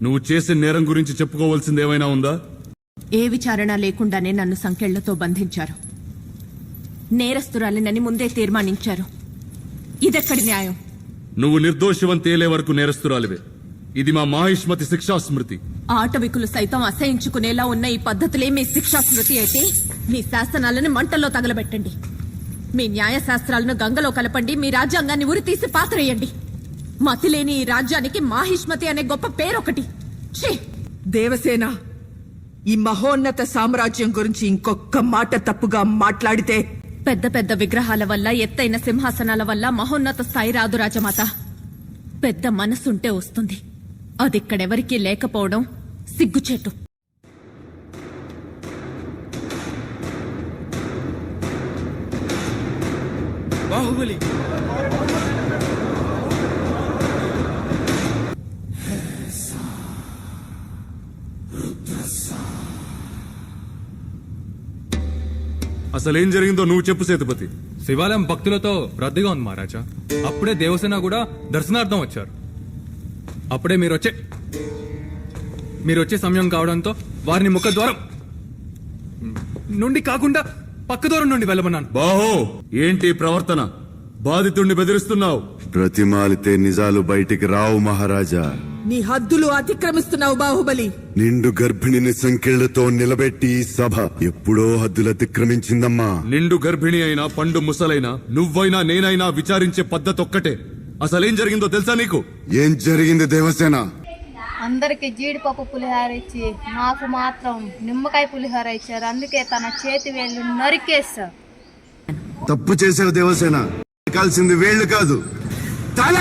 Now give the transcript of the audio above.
నువ్వు చేసిన నేరం గురించి చెప్పుకోవాల్సింది ఏమైనా ఉందా? ఏ విచారణ లేకుండానే నన్ను సంకెళ్లతో బంధించారు. నేరస్తురాలినని ముందే తీర్మానించారు. ఇదెక్కడి న్యాయం? నువ్వు నిర్దోషివని తేలే వరకు నేరస్తురాలివే. ఇది మా మాహిష్మతి శిక్షా స్మృతి. ఆటవికులు సైతం అసహించుకునేలా ఉన్న ఈ పద్ధతులే మీ శిక్షా స్మృతి అయితే మీ శాసనాలను మంటల్లో తగలబెట్టండి. మీ న్యాయ శాస్త్రాలను గంగలో కలపండి. మీ రాజ్యాంగాన్ని ఉరితీసి పాతరేయండి. మతిలేని ఈ రాజ్యానికి మాహిష్మతి అనే గొప్ప పేరొకటి. దేవసేన, ఈ మహోన్నత సామ్రాజ్యం గురించి ఇంకొక మాట తప్పుగా మాట్లాడితే పెద్ద పెద్ద విగ్రహాల వల్ల, ఎత్తైన సింహాసనాల వల్ల మహోన్నత స్థాయి రాదు రాజమాత. పెద్ద మనసుంటే వస్తుంది. అదిక్కడెవరికీ లేకపోవడం సిగ్గుచేటు. బాహుబలి అసలేం జరిగిందో నువ్వు చెప్పు సేతుపతి. శివాలయం భక్తులతో రద్దీగా ఉంది మహారాజా. అప్పుడే దేవసేన కూడా దర్శనార్థం వచ్చారు. అప్పుడే మీరు వచ్చే సమయం కావడంతో వారిని ముఖద్వారం నుండి కాకుండా పక్క దూరం నుండి వెళ్ళమన్నాను. బాహో, ఏంటి ప్రవర్తన? బాధితుణ్ణి బెదిరిస్తున్నావు. ప్రతిమాలితే నిజాలు బయటికి రావు మహారాజా. నీ హద్దులు అతిక్రమిస్తున్నావు బాహుబలి. నిండు గర్భిణిని సంకెళ్లతో నిలబెట్టి ఈ సభ ఎప్పుడో హద్దులు అతిక్రమించిందమ్మా. నిండు గర్భిణి అయినా పండు ముసలైనా నువ్వైనా నేనైనా విచారించే పద్ధతి ఒక్కటే. అసలేం జరిగిందో తెలుసా నీకు? ఏం జరిగింది దేవసేన? అందరికి జీడిపప్పు పులిహార ఇచ్చి నాకు మాత్రం నిమ్మకాయ పులిహార ఇచ్చారు. అందుకే తన చేతి వేళ్ళు నరికేశా. తప్పు చేసావు దేవసేన. కాల్సింది వేళ్లు కాదు, తల.